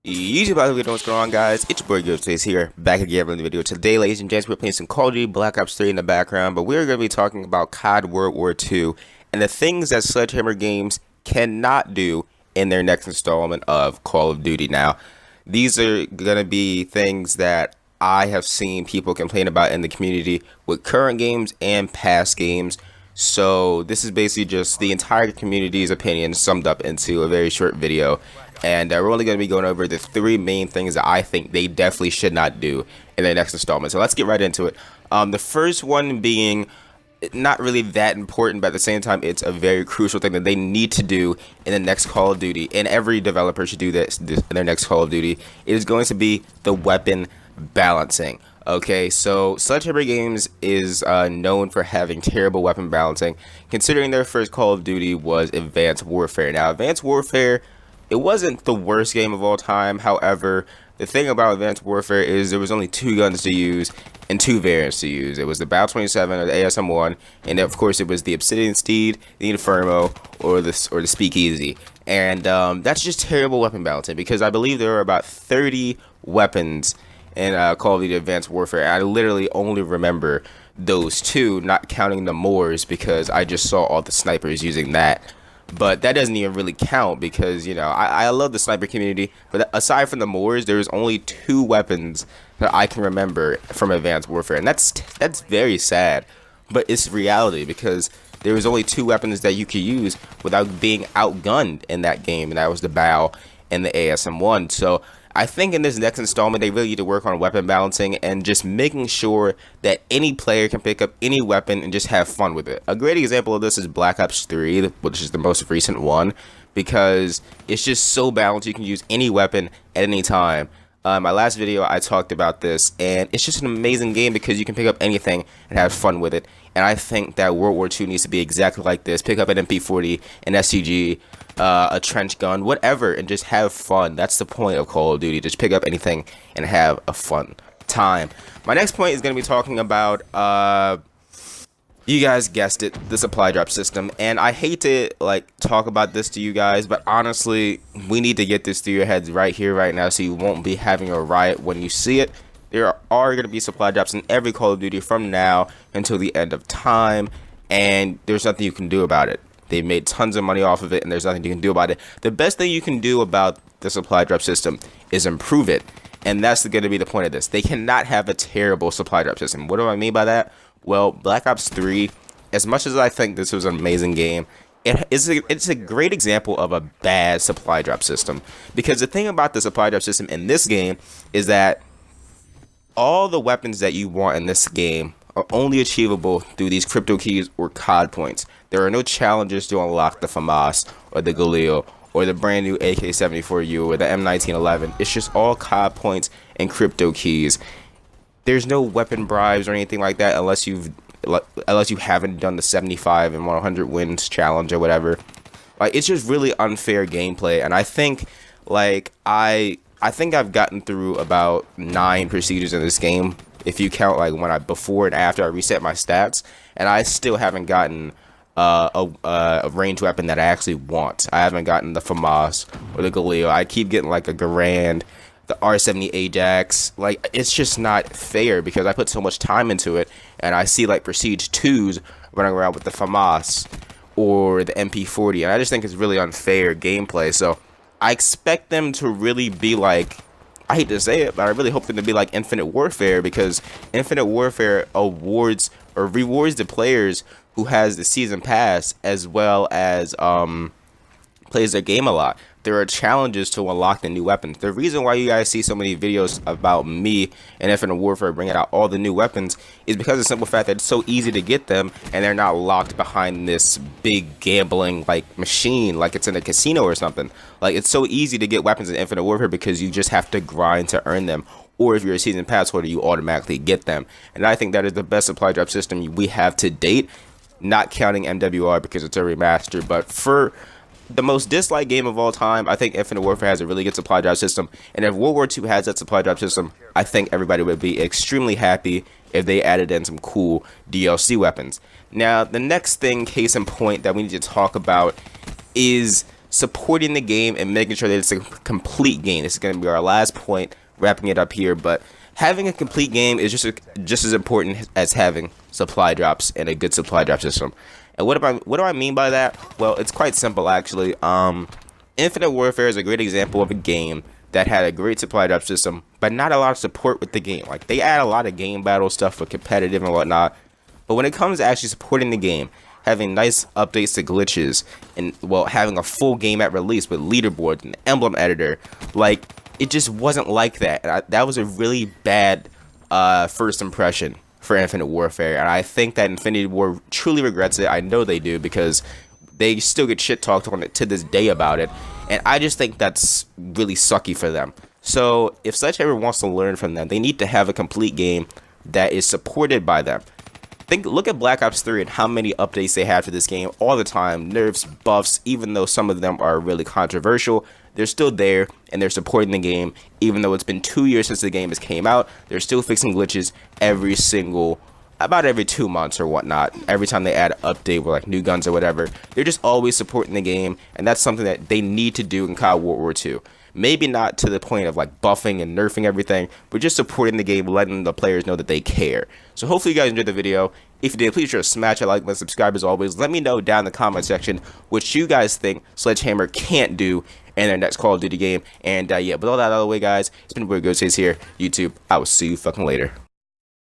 YouTube, what's going on, guys? It's your boy Ghostface here, back again with the video. Today, ladies and gents, we're playing some Call of Duty Black Ops 3 in the background, but we're going to be talking about COD World War II and the things that Sledgehammer Games cannot do in their next installment of Call of Duty. Now, these are going to be things that I have seen people complain about in the community with current games and past games. So this is basically just the entire community's opinion summed up into a very short video, and we're only going to be going over the three main things that I think they definitely should not do in their next installment. So let's get right into it. The first one being not really that important, but at the same time it's a very crucial thing that they need to do in the next Call of Duty, and every developer should do this in their next Call of Duty. It is going to be the weapon balancing. Okay, so Sledgehammer Games is known for having terrible weapon balancing, considering their first Call of Duty was Advanced Warfare. Now, Advanced Warfare, it wasn't the worst game of all time. However, the thing about Advanced Warfare is there was only two guns to use and two variants to use. It was the Battle 27 or the ASM-1, and of course it was the Obsidian Steed, the Inferno, or the Speakeasy. And that's just terrible weapon balancing, because I believe there are about 30 weapons in Call of Duty Advanced Warfare. I literally only remember those two, not counting the Moors, because I just saw all the snipers using that. But that doesn't even really count, because, you know, I love the sniper community, but aside from the Moors, there's only two weapons that I can remember from Advanced Warfare, and that's very sad, but it's reality, because there was only two weapons that you could use without being outgunned in that game, and that was the BAL and the ASM-1. So I think in this next installment, they really need to work on weapon balancing and just making sure that any player can pick up any weapon and just have fun with it. A great example of this is Black Ops 3, which is the most recent one, because it's just so balanced. You can use any weapon at any time. My last video, I talked about this, and it's just an amazing game because you can pick up anything and have fun with it. And I think that World War II needs to be exactly like this. Pick up an MP40, an STG, a trench gun, whatever, and just have fun. That's the point of Call of Duty. Just pick up anything and have a fun time. My next point is going to be talking about, you guys guessed it, the supply drop system. And I hate to talk about this to you guys, but honestly, we need to get this through your heads right here, right now, so you won't be having a riot when you see it. There are going to be supply drops in every Call of Duty from now until the end of time, and there's nothing you can do about it. They made tons of money off of it, and there's nothing you can do about it. The best thing you can do about the supply drop system is improve it, and that's going to be the point of this. They cannot have a terrible supply drop system. What do I mean by that? Well, Black Ops 3, as much as I think this was an amazing game, it's a great example of a bad supply drop system. Because the thing about the supply drop system in this game is that all the weapons that you want in this game are only achievable through these crypto keys or COD points. There are no challenges to unlock the FAMAS or the Galil or the brand new AK-74U or the M1911. It's just all COD points and crypto keys. There's no weapon bribes or anything like that unless you haven't done the 75 and 100 wins challenge or whatever. It's just really unfair gameplay, and I think I think I've gotten through about 9 procedures in this game, if you count when before and after I reset my stats, and I still haven't gotten a ranged weapon that I actually want. I haven't gotten the FAMAS or the Galil. I keep getting a Garand, the R70 Ajax. It's just not fair because I put so much time into it, and I see Prestige 2s running around with the FAMAS or the MP40, and I just think it's really unfair gameplay. So I expect them to really be I hate to say it, but I really hope them to be like Infinite Warfare, because Infinite Warfare rewards the players who has the season pass as well as plays their game a lot. There are challenges to unlock the new weapons. The reason why you guys see so many videos about me and Infinite Warfare bringing out all the new weapons is because of the simple fact that it's so easy to get them, and they're not locked behind this big gambling machine like it's in a casino or something. It's so easy to get weapons in Infinite Warfare because you just have to grind to earn them, or if you're a season pass holder, you automatically get them. And I think that is the best supply drop system we have to date, not counting MWR because it's a remaster. But for the most disliked game of all time, I think Infinite Warfare has a really good supply drop system, and if World War II has that supply drop system, I think everybody would be extremely happy if they added in some cool DLC weapons. Now, the next thing, case in point, that we need to talk about is supporting the game and making sure that it's a complete game. This is going to be our last point, wrapping it up here, but having a complete game is just as important as having supply drops and a good supply drop system. And what do I mean by that? Well, it's quite simple actually. Infinite Warfare is a great example of a game that had a great supply drop system, but not a lot of support with the game. Like, they add a lot of game battle stuff for competitive and whatnot, but when it comes to actually supporting the game, having nice updates to glitches, and, well, having a full game at release with leaderboards and emblem editor, like, it just wasn't like that. And that was a really bad first impression for Infinite Warfare, and I think that Infinity Ward truly regrets it. I know they do, because they still get shit talked on it to this day about it, and I just think that's really sucky for them. So if Sledgehammer wants to learn from them, they need to have a complete game that is supported by them. Look at Black Ops 3 and how many updates they had for this game all the time. Nerfs, buffs, even though some of them are really controversial, they're still there and they're supporting the game. Even though it's been 2 years since the game has came out, they're still fixing glitches about every 2 months or whatnot. Every time they add an update with like new guns or whatever, they're just always supporting the game, and that's something that they need to do in COD World War II. Maybe not to the point of like buffing and nerfing everything, but just supporting the game, letting the players know that they care. So hopefully you guys enjoyed the video. If you did, please sure to smash a like button, subscribe as always. Let me know down in the comment section what you guys think Sledgehammer can't do in their next Call of Duty game. And yeah, with all that out of the way, guys, it's been Wwii here, YouTube. I will see you fucking later.